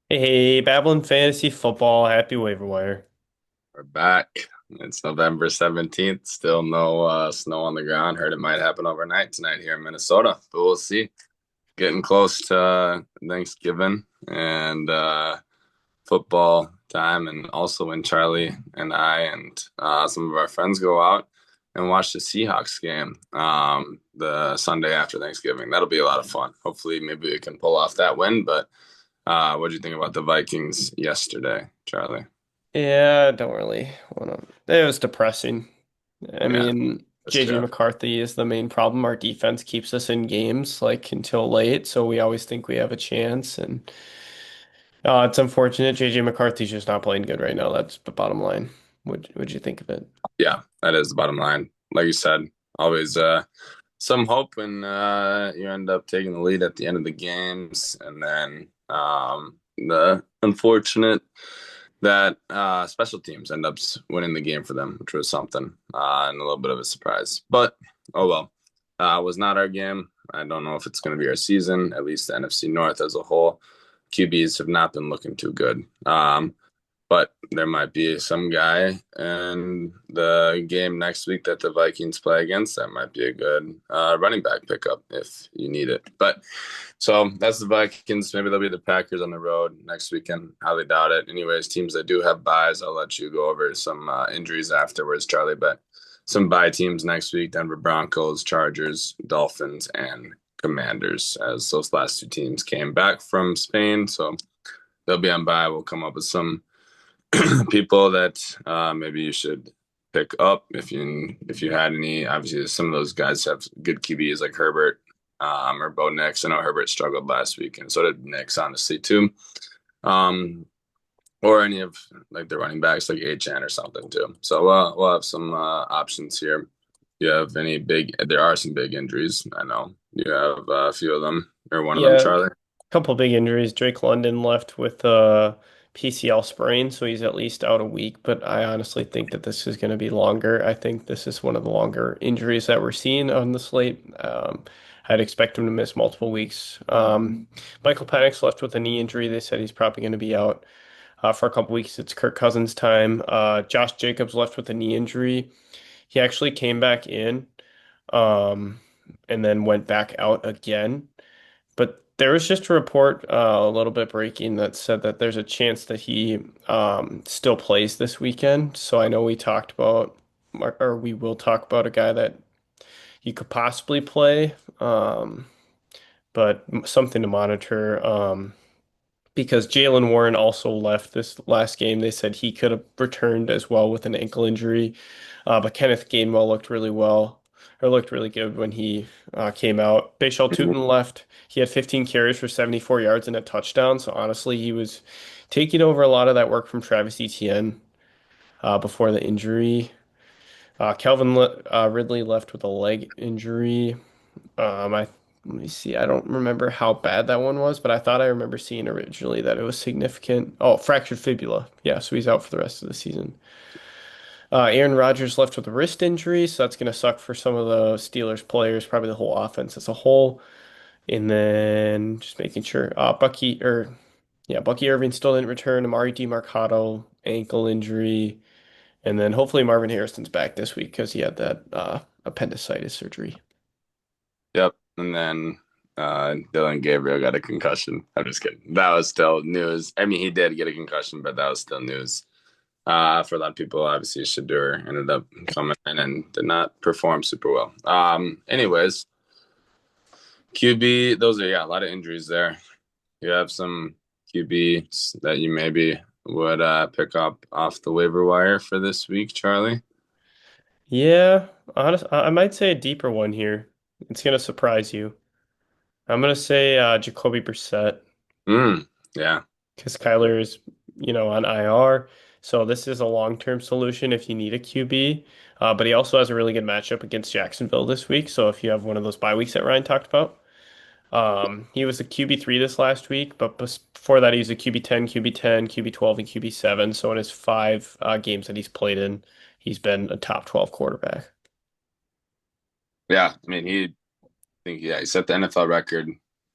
Hey, Babylon Fantasy Football, happy waiver wire. We're back. It's November 17th. Still no snow on the ground. Heard it might happen overnight tonight here in Minnesota, but we'll see. Getting close to Thanksgiving and football time, and also when Charlie and I and some of our friends go out and watch the Seahawks game the Sunday after Thanksgiving. That'll be a lot of fun. Hopefully, maybe we can pull off that win. But what do you think about the Vikings yesterday, Charlie? Yeah, don't really want to. It was depressing. I Yeah, mean, that's JJ true. McCarthy is the main problem. Our defense keeps us in games like until late, so we always think we have a chance. And it's unfortunate. JJ McCarthy's just not playing good right now. That's the bottom line. What'd you think of it? Yeah, that is the bottom line. Like you said, always some hope when you end up taking the lead at the end of the games, and then the unfortunate that special teams end up winning the game for them, which was something and a little bit of a surprise. But oh well, it was not our game. I don't know if it's going to be our season. At least the NFC North as a whole, QBs have not been looking too good. But there might be some guy in the game next week that the Vikings play against that might be a good running back pickup if you need it. But so that's the Vikings. Maybe they'll be the Packers on the road next weekend. Highly doubt it. Anyways, teams that do have buys, I'll let you go over some injuries afterwards, Charlie. But some buy teams next week: Denver Broncos, Chargers, Dolphins, and Commanders, as those last two teams came back from Spain. So they'll be on bye. We'll come up with some people that maybe you should pick up if you had any. Obviously, some of those guys have good QBs like Herbert or Bo Nix. I know Herbert struggled last week, and so did Nix, honestly, too. Um, or any of like the running backs like HN or something too. So we'll have some options here. You have any big? There are some big injuries. I know you have a few of them or one of them, Yeah, Charlie. couple big injuries. Drake London left with a PCL sprain, so he's at least out a week. But I honestly think that this is going to be longer. I think this is one of the longer injuries that we're seeing on the slate. I'd expect him to miss multiple weeks. Michael Penix left with a knee injury. They said he's probably going to be out for a couple weeks. It's Kirk Cousins' time. Josh Jacobs left with a knee injury. He actually came back in, um, and then went back out again. But there was just a report a little bit breaking that said that there's a chance that he still plays this weekend. So I know we talked about, or we will talk about a guy that you could possibly play, but something to monitor. Because Jalen Warren also left this last game. They said he could have returned as well with an ankle injury. But Kenneth Gainwell looked really well, or looked really good when he came out. Bashal Mhm. Tutin left. He had 15 carries for 74 yards and a touchdown. So honestly, he was taking over a lot of that work from Travis Etienne before the injury. Ridley left with a leg injury. I Let me see. I don't remember how bad that one was, but I thought I remember seeing originally that it was significant. Oh, fractured fibula. Yeah, so he's out for the rest of the season. Aaron Rodgers left with a wrist injury, so that's going to suck for some of the Steelers players, probably the whole offense as a whole. And then just making sure, Bucky Irving still didn't return. Amari DeMarcado ankle injury, and then hopefully Marvin Harrison's back this week because he had that appendicitis surgery. Yep. And then Dylan Gabriel got a concussion. I'm just kidding. That was still news. I mean, he did get a concussion, but that was still news. For a lot of people, obviously, Shadur ended up coming in and did not perform super well. Anyways, QB, those are, yeah, a lot of injuries there. You have some QBs that you maybe would pick up off the waiver wire for this week, Charlie. Yeah, I might say a deeper one here. It's gonna surprise you. I'm gonna say Jacoby Brissett Yeah. because Kyler is, on IR. So this is a long-term solution if you need a QB. But he also has a really good matchup against Jacksonville this week. So if you have one of those bye weeks that Ryan talked about, he was a QB3 this last week, but before that he was a QB10, QB10, QB12, and QB7. So in his five games that he's played in, he's been a top 12 quarterback. Yeah. I mean, he set the NFL record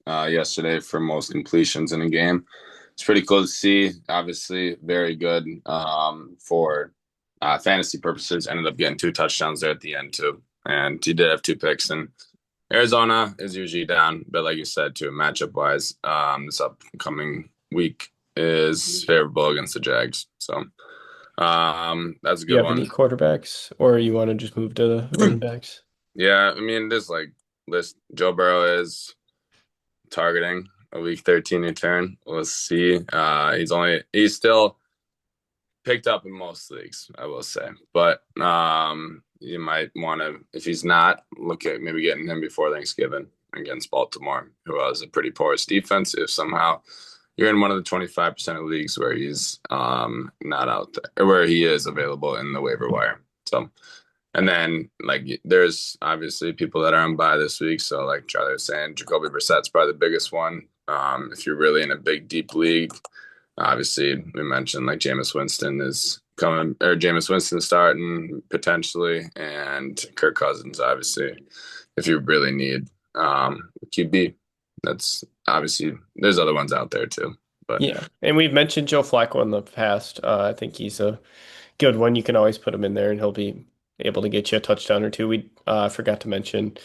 yesterday for most completions in a game. it's pretty cool to see. Obviously, very good for fantasy purposes. Ended up getting two touchdowns there at the end too, and he did have two picks. And Arizona is usually down, but like you said, too, matchup wise, this upcoming week is favorable against the Jags. So that's a Do you good have any one. quarterbacks, or you want to just move to the running backs? Yeah, I mean, this like list Joe Burrow is targeting a week 13 return. We'll see. He's still picked up in most leagues, I will say. But you might want to, if he's not, look at maybe getting him before Thanksgiving against Baltimore, who has a pretty porous defense. If somehow you're in one of the 25% of leagues where he's not out there, or where he is available in the waiver wire. So, and then like there's obviously people that are on bye this week. So like Charlie was saying, Jacoby Brissett's probably the biggest one. If you're really in a big deep league, obviously we mentioned like Jameis Winston is coming, or Jameis Winston starting potentially, and Kirk Cousins obviously. If you really need QB, that's obviously there's other ones out there too. But Yeah, and we've mentioned Joe Flacco in the past. I think he's a good one. You can always put him in there, and he'll be able to get you a touchdown or two. We forgot to mention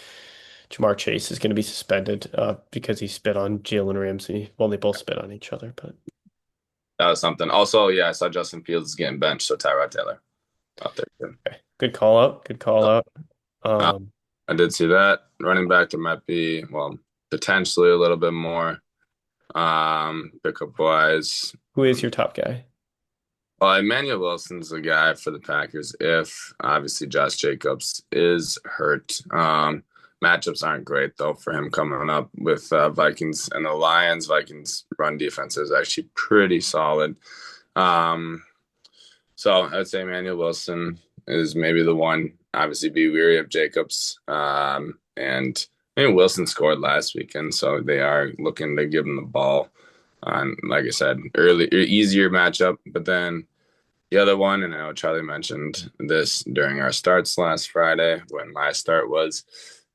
Jamar Chase is going to be suspended because he spit on Jalen Ramsey. Well, they both spit on each other, but that was something. Also, yeah, I saw Justin Fields is getting benched, so Tyrod Taylor out there too. okay. Good call out. Good call So, out. uh, Um, I did see that running back. There might be well potentially a little bit more pickup wise. who is your top guy? Well, Emmanuel Wilson's the guy for the Packers if obviously Josh Jacobs is hurt. Matchups aren't great though for him coming up with Vikings and the Lions. Vikings run defense is actually pretty solid. Um, so I'd say Emmanuel Wilson is maybe the one. Obviously, be weary of Jacobs. And I mean, Wilson scored last weekend, so they are looking to give him the ball. Like I said, early easier matchup, but then the other one, and I know Charlie mentioned this during our starts last Friday when my start was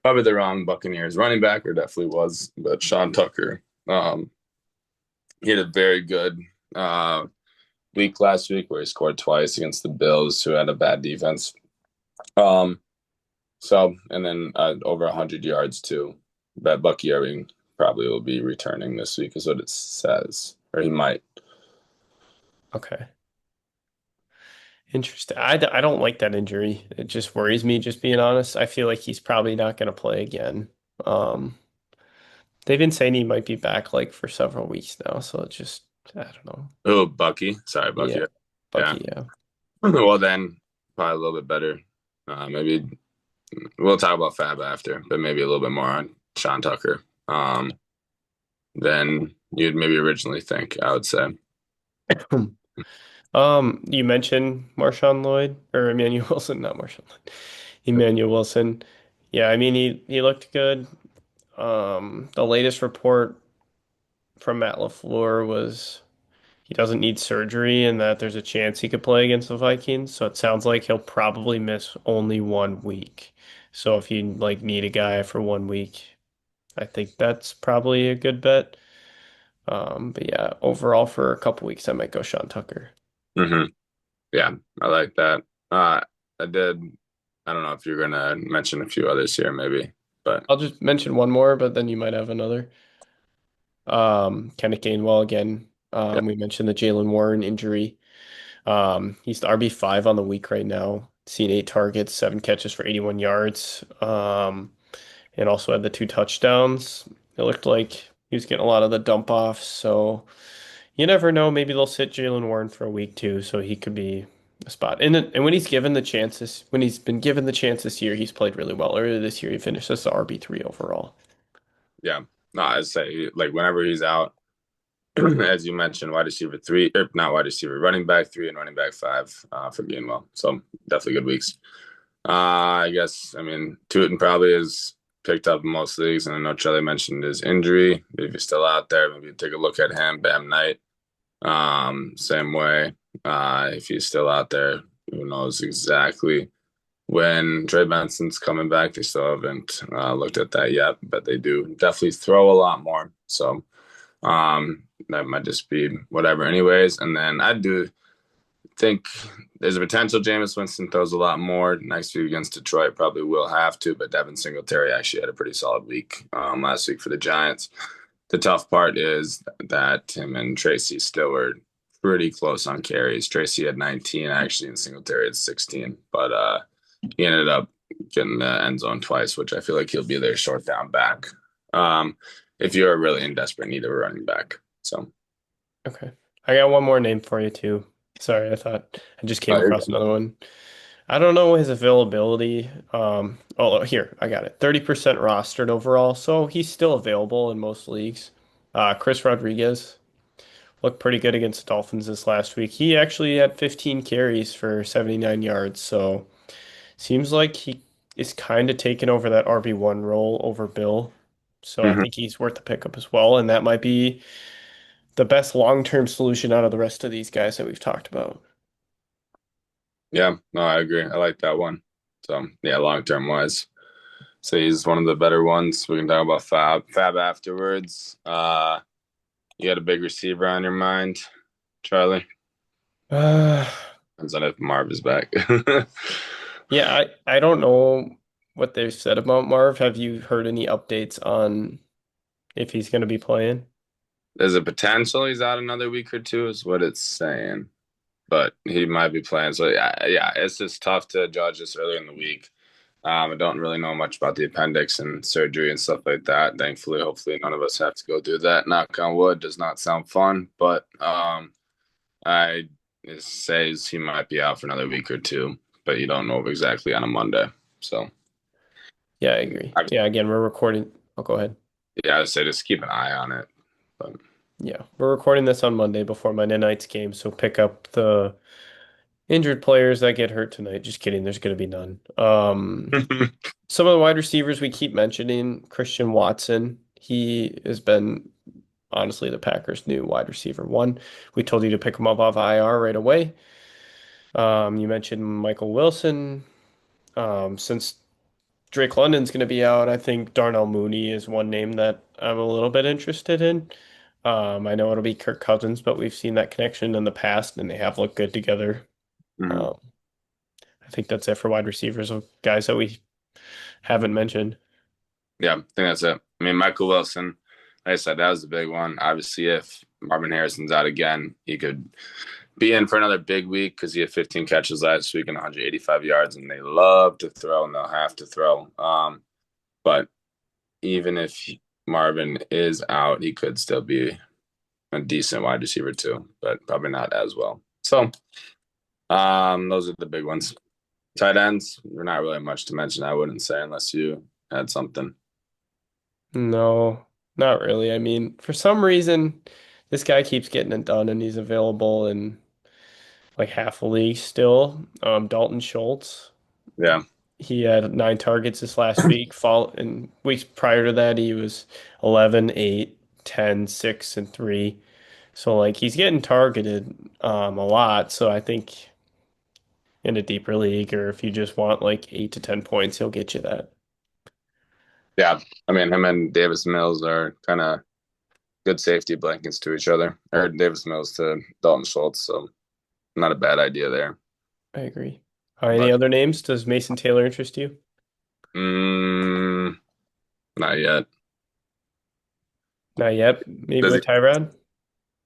probably the wrong Buccaneers running back, or definitely was, but Sean Tucker. He had a very good uh, week last week where he scored twice against the Bills, who had a bad defense. Um, and then over 100 yards too. That Bucky Irving probably will be returning this week, is what it says, or he might. Okay. Interesting. I don't like that injury. It just worries me, just being honest. I feel like he's probably not going to play again. Um, they've been saying he might be back like for several weeks now, so it's just I don't know. Oh, Bucky. Sorry, Yeah, Bucky. Yeah. Bucky, yeah. Well, then probably a little bit better. Maybe we'll talk about Fab after, but maybe a little bit more on Sean Tucker than you'd maybe originally think, I would say. You mentioned Marshawn Lloyd or Emmanuel Wilson, not Marshawn Lloyd. Emmanuel Wilson. Yeah, I mean he looked good. The latest report from Matt LaFleur was he doesn't need surgery and that there's a chance he could play against the Vikings. So it sounds like he'll probably miss only 1 week. So if you like need a guy for 1 week, I think that's probably a good bet. But yeah, overall for a couple weeks, I might go Sean Tucker. Hmm. Yeah, I like that. Uh, I did. I don't know if you're gonna mention a few others here, maybe, but I'll just mention one more, but then you might have another. Kenneth Gainwell again. yeah, We mentioned the Jalen Warren injury. He's the RB5 on the week right now. Seen 8 targets, 7 catches for 81 yards. And also had the 2 touchdowns. It looked like he was getting a lot of the dump offs. So you never know. Maybe they'll sit Jalen Warren for a week too, so he could be a spot. And when he's given the chances, when he's been given the chance this year, he's played really well. Earlier this year, he finished as the RB3 overall. yeah. No, I'd say like whenever he's out, as you mentioned, wide receiver three, or not wide receiver, running back three and running back five for Gainwell. So definitely good weeks. I guess, I mean, Tootin probably is picked up in most leagues, and I know Charlie mentioned his injury. If he's still out there, maybe take a look at him. Bam Knight, same way. If he's still out there, who knows exactly when Trey Benson's coming back. They still haven't looked at that yet, but they do definitely throw a lot more. So That might just be whatever, anyways. And then I do think there's a potential Jameis Winston throws a lot more next week against Detroit. Probably will have to, but Devin Singletary actually had a pretty solid week last week for the Giants. The tough part is that him and Tracy still were pretty close on carries. Tracy had 19 actually, and Singletary had 16, but he ended up getting the end zone twice, which I feel like he'll be their short down back. Um, if you're really in desperate need of a running back, so. Okay. I got one more name for you too. Sorry, I thought I just came You're across another one. I don't know his availability. Oh, here, I got it. 30% rostered overall, so he's still available in most leagues. Chris Rodriguez looked pretty good against the Dolphins this last week. He actually had 15 carries for 79 yards, so seems like he is kind of taking over that RB1 role over Bill. So I Mhm. think he's worth the pickup as well, and that might be the best long-term solution out of the rest of these guys that we've talked about. Yeah, no, I agree. I like that one. So yeah, long term wise. So he's one of the better ones. We can talk about Fab afterwards. You got a big receiver on your mind, Charlie? Uh, Depends on if Marv is back. yeah, I don't know what they've said about Marv. Have you heard any updates on if he's going to be playing? There's a potential he's out another week or two, is what it's saying. But he might be playing. So yeah, it's just tough to judge this early in the week. I don't really know much about the appendix and surgery and stuff like that. Thankfully, hopefully, none of us have to go through that. Knock on wood. Does not sound fun, but I it says he might be out for another week or two, but you don't know exactly on a Monday. So Yeah, I agree. I, Yeah, again, we're recording. Oh, go ahead. yeah, I'd say just keep an eye on it. But Yeah, we're recording this on Monday before Monday night's game, so pick up the injured players that get hurt tonight. Just kidding, there's going to be none. Some of the wide receivers we keep mentioning, Christian Watson, he has been honestly the Packers' new wide receiver one. We told you to pick him up off IR right away. You mentioned Michael Wilson. Since Drake London's going to be out, I think Darnell Mooney is one name that I'm a little bit interested in. I know it'll be Kirk Cousins, but we've seen that connection in the past, and they have looked good together. Mhm. Um, I think that's it for wide receivers of guys that we haven't mentioned. Yeah, I think that's it. I mean, Michael Wilson, like I said, that was the big one. Obviously, if Marvin Harrison's out again, he could be in for another big week because he had 15 catches last week and 185 yards, and they love to throw and they'll have to throw. But even if Marvin is out, he could still be a decent wide receiver too, but probably not as well. So, those are the big ones. Tight ends, they're not really much to mention, I wouldn't say, unless you had something. No, not really. I mean, for some reason, this guy keeps getting it done, and he's available in like half the league still. Dalton Schultz. Yeah. He had 9 targets this last week. Fall and weeks prior to that, he was 11, 8, 10, 6, and 3. So like he's getting targeted a lot. So I think in a deeper league, or if you just want like 8 to 10 points, he'll get you that. Yeah. I mean, him and Davis Mills are kind of good safety blankets to each other, or Davis Mills to Dalton Schultz. So, not a bad idea there. I agree. Any But, other names? Does Mason Taylor interest you? mm, not yet. Not yet. Maybe Does with he, Tyrod?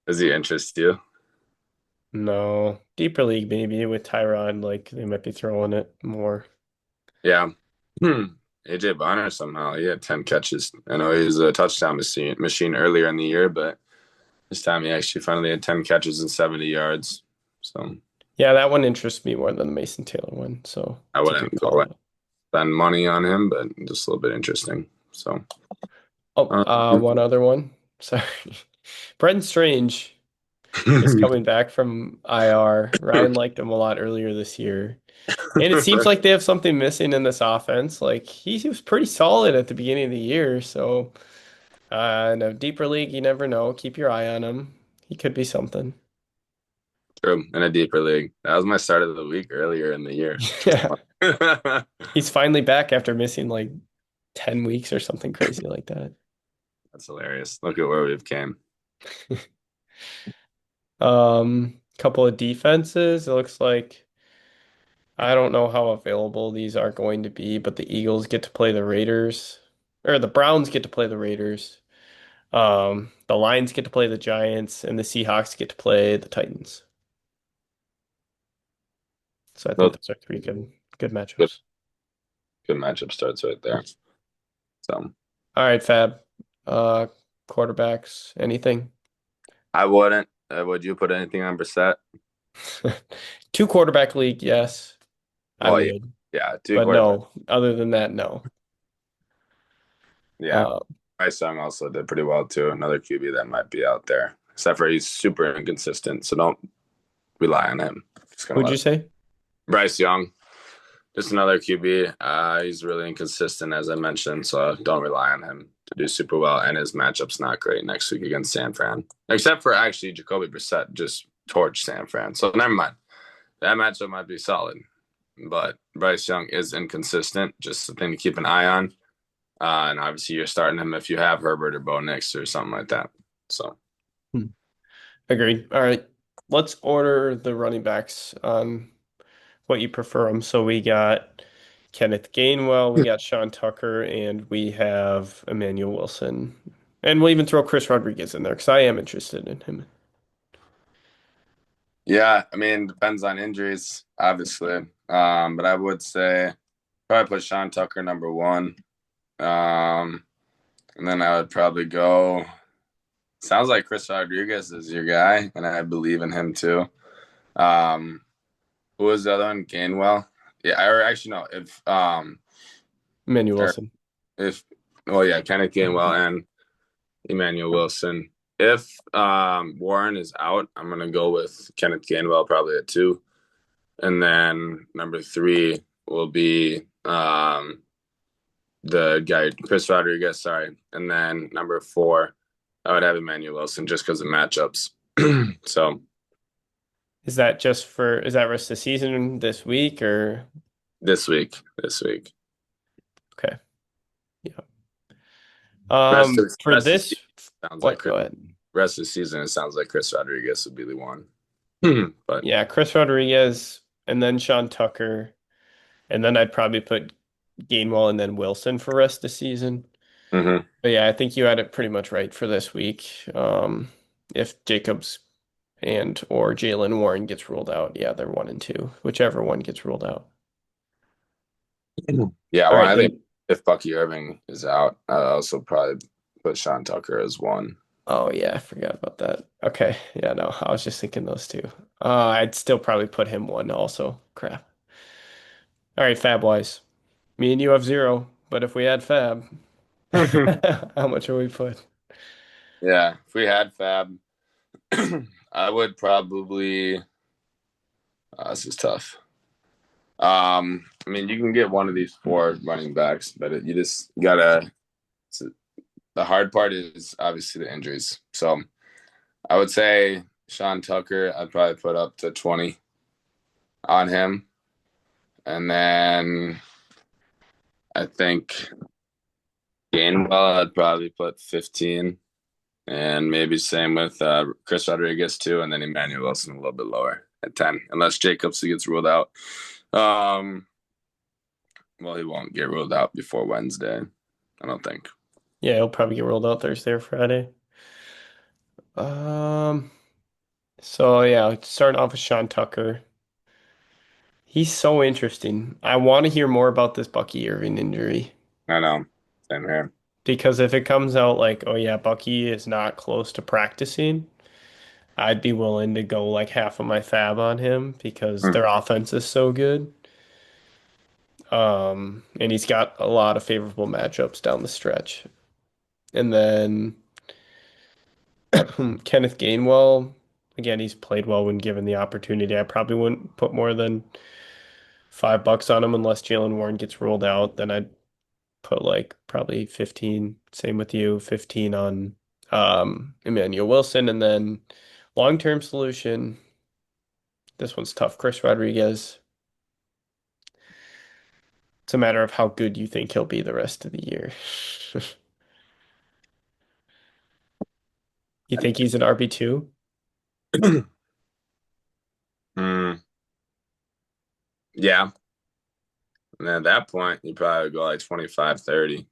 does he interest you? No. Deeper league, maybe with Tyrod, like they might be throwing it more. Yeah. AJ Bonner somehow, he had 10 catches. I know he was a touchdown machine earlier in the year, but this time he actually finally had 10 catches and 70 yards. So Yeah, that one interests me more than the Mason Taylor one. So I it's a good wouldn't go call. and spend money on him, but just a little bit interesting. So, Oh, um, one other one. Sorry. Brenton Strange is coming back from IR. Ryan liked him a lot earlier this year. And it seems like they have something missing in this offense. Like he was pretty solid at the beginning of the year. So in a deeper league, you never know. Keep your eye on him. He could be something. true, in a deeper league. That was my start of the week earlier in the year, which was Yeah. fun. He's finally back after missing like 10 weeks or something crazy like that. That's hilarious. Look at where we've came. Couple of defenses. It looks like I don't know how available these are going to be, but the Eagles get to play the Raiders, or the Browns get to play the Raiders. The Lions get to play the Giants, and the Seahawks get to play the Titans. So I think Those those are three good good matchups. good matchup starts right there. So All right, Fab. Uh, Quarterbacks, anything? I wouldn't. Would you put anything on Brissett? Two quarterback league, yes, I Well, yeah, would, yeah, two but quarterbacks. no. Other than that, no. Yeah, Uh, Bryce Young also did pretty well too. Another QB that might be out there, except for he's super inconsistent. So don't rely on him. Just gonna who'd let you it. say? Bryce Young, just another QB. He's really inconsistent, as I mentioned. So don't rely on him to do super well. And his matchup's not great next week against San Fran, except for actually Jacoby Brissett just torched San Fran. So never mind. That matchup might be solid, but Bryce Young is inconsistent. Just a thing to keep an eye on. And obviously, you're starting him if you have Herbert or Bo Nix or something like that. So, Hmm. Agreed. All right, let's order the running backs on what you prefer them. So we got Kenneth Gainwell, we got Sean Tucker, and we have Emmanuel Wilson. And we'll even throw Chris Rodriguez in there because I am interested in him. yeah, I mean, depends on injuries, obviously. But I would say probably put Sean Tucker number one. Um, and then I would probably go. Sounds like Chris Rodriguez is your guy, and I believe in him too. Um, who was the other one? Gainwell. Yeah, or actually no. Emmanuel Or Wilson. if, well, yeah, Kenneth Gainwell and Emmanuel Wilson. If Warren is out, I'm gonna go with Kenneth Gainwell probably at two, and then number three will be the guy Chris Rodriguez. Sorry, and then number four, I would have Emmanuel Wilson just because of matchups. So Is that rest of the season this week or this week, okay. Yeah. For rest of the this, season sounds like what? Chris. Go ahead. Rest of the season, it sounds like Chris Rodriguez would be the one. But Yeah, Chris Rodriguez and then Sean Tucker. And then I'd probably put Gainwell and then Wilson for rest of the season. mhm. But yeah, I think you had it pretty much right for this week. If Jacobs and or Jalen Warren gets ruled out, yeah, they're one and two, whichever one gets ruled out. Yeah, All well, right, I think then. if Bucky Irving is out, I'd also probably put Sean Tucker as one. Oh yeah, I forgot about that. Okay, yeah, no, I was just thinking those two. I'd still probably put him one also. Crap. All right, Fab wise, me and you have zero, but if we had Fab, how much are we put? Yeah, if we had Fab, I would probably. This is tough. I mean, you can get one of these four running backs, but you just gotta. The hard part is obviously the injuries. So I would say Sean Tucker, I'd probably put up to 20 on him, and then I think Gainwell, I'd probably put 15. And maybe same with Chris Rodriguez too, and then Emmanuel Wilson a little bit lower at 10, unless Jacobs gets ruled out. Um, well, he won't get ruled out before Wednesday, I don't think. Yeah, he'll probably get rolled out Thursday or Friday. Um, so yeah, starting off with Sean Tucker. He's so interesting. I want to hear more about this Bucky Irving injury I know, same here. because if it comes out like, oh yeah, Bucky is not close to practicing, I'd be willing to go like half of my fab on him because Hmm. their offense is so good. And he's got a lot of favorable matchups down the stretch. And then Kenneth Gainwell, again, he's played well when given the opportunity. I probably wouldn't put more than $5 on him unless Jalen Warren gets ruled out. Then I'd put like probably 15. Same with you, 15 on Emmanuel Wilson. And then long-term solution, this one's tough. Chris Rodriguez. It's a matter of how good you think he'll be the rest of the year. You think he's an RB2? Hmm. Yeah. And at that point, you probably go like 25, 30.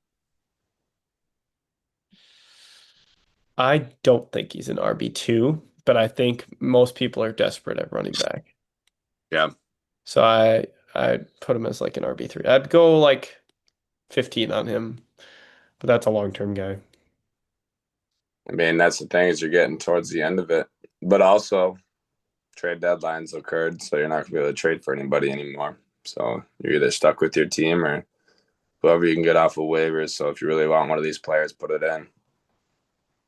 I don't think he's an RB2, but I think most people are desperate at running back. Yeah. So I'd put him as like an RB3. I'd go like 15 on him, but that's a long-term guy. I mean, that's the thing is you're getting towards the end of it. But also, trade deadlines occurred, so you're not going to be able to trade for anybody anymore. So you're either stuck with your team or whoever you can get off of waivers. So if you really want one of these players, put it in.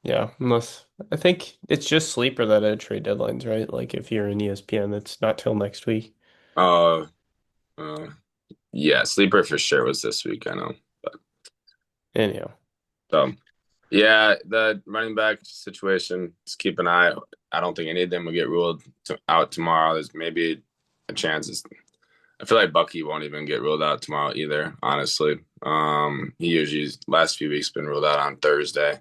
Yeah, unless I think it's just sleeper that at trade deadlines, right? Like if you're in ESPN, it's not till next week. Uh, uh yeah, sleeper for sure was this week, I know. But Anyhow, so yeah, the running back situation, just keep an eye. I don't think any of them will get out tomorrow. There's maybe a chance. I feel like Bucky won't even get ruled out tomorrow either, honestly. He usually last few weeks been ruled out on Thursday.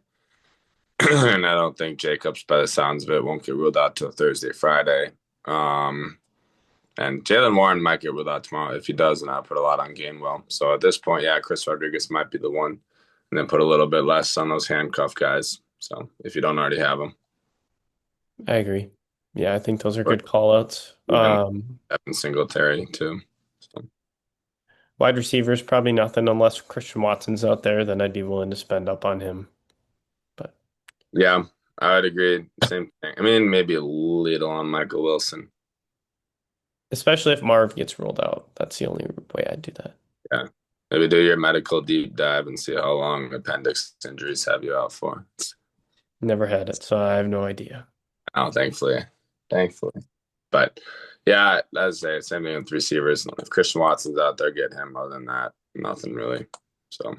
And I don't think Jacobs, by the sounds of it, won't get ruled out till Thursday, Friday. Um, and Jalen Warren might get ruled out tomorrow. If he does, then I'll put a lot on Gainwell. So at this point, yeah, Chris Rodriguez might be the one, and then put a little bit less on those handcuff guys. So if you don't already have them, I agree. Yeah, I think those are or good call outs. even Evan Singletary too. So, Wide receivers, probably nothing unless Christian Watson's out there, then I'd be willing to spend up on him. But yeah, I would agree. Same thing. I mean, maybe a little on Michael Wilson. especially if Marv gets ruled out, that's the only way I'd do that. Yeah, maybe do your medical deep dive and see how long appendix injuries have you out for. Never had it, so I have no idea. Oh, thankfully. But yeah, as I say, same thing with receivers. If Christian Watson's out there, get him. Other than that, nothing really. So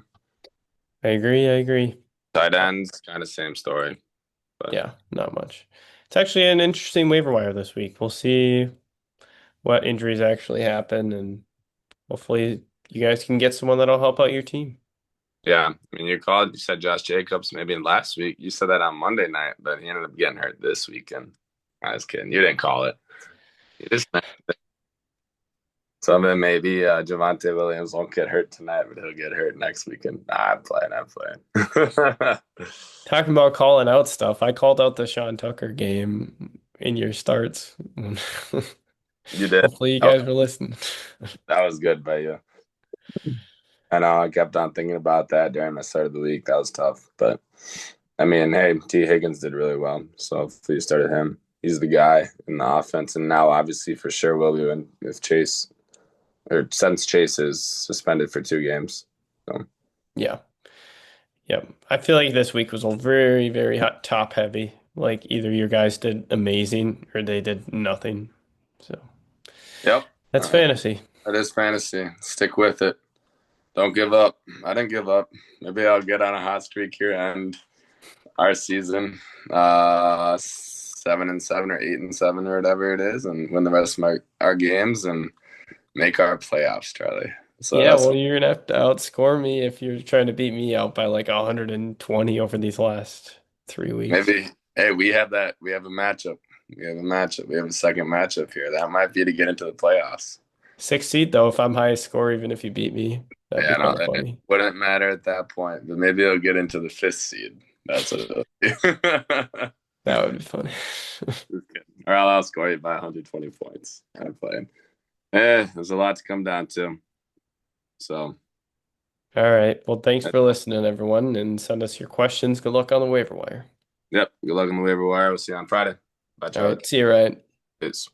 I agree. I agree. tight ends, kind of same story. But Yeah, not much. It's actually an interesting waiver wire this week. We'll see what injuries actually happen, and hopefully you guys can get someone that'll help out your team. yeah, I mean, you said Josh Jacobs maybe last week. You said that on Monday night, but he ended up getting hurt this weekend. I was kidding. You didn't call it. You just some of it maybe Javante Williams won't get hurt tonight, but he'll get hurt next weekend. Nah, I'm playing. Talking about calling out stuff, I called out the Sean Tucker game in your starts. You did. Hopefully you Oh, guys were listening. that was good by you. I know I kept on thinking about that during my start of the week. That was tough. But I mean, hey, T. Higgins did really well. So hopefully you started him. He's the guy in the offense. And now obviously for sure will be when if Chase or since Chase is suspended for 2 games. So Yeah. Yep. I feel like this week was a very, very hot top heavy. Like either your guys did amazing or they did nothing. So yep. that's fantasy. That is fantasy. Stick with it. Don't give up. I didn't give up. Maybe I'll get on a hot streak here and our season, 7-7 or 8-7 or whatever it is, and win the rest of our games and make our playoffs, Charlie. So Yeah, that's well, you're gonna have to outscore me if you're trying to beat me out by like 120 over these last 3 weeks. maybe. Hey, we have that. We have a matchup. We have a matchup. We have a second matchup here. That might be to get into the playoffs. Sixth seed though, if I'm highest score, even if you beat me, that'd be Yeah, no, kind of it funny. wouldn't matter at that point. But maybe it'll get into the fifth seed. That's what it'll be. That would be funny. Just kidding. Or I'll outscore you by 120 points. I'm playing. There's a lot to come down to. So, All right. Well, thanks for listening, everyone, and send us your questions. Good luck on the waiver wire. yep. Good luck on the waiver wire. We'll see you on Friday. Bye, All Charlie. right. See you, Ryan. Peace.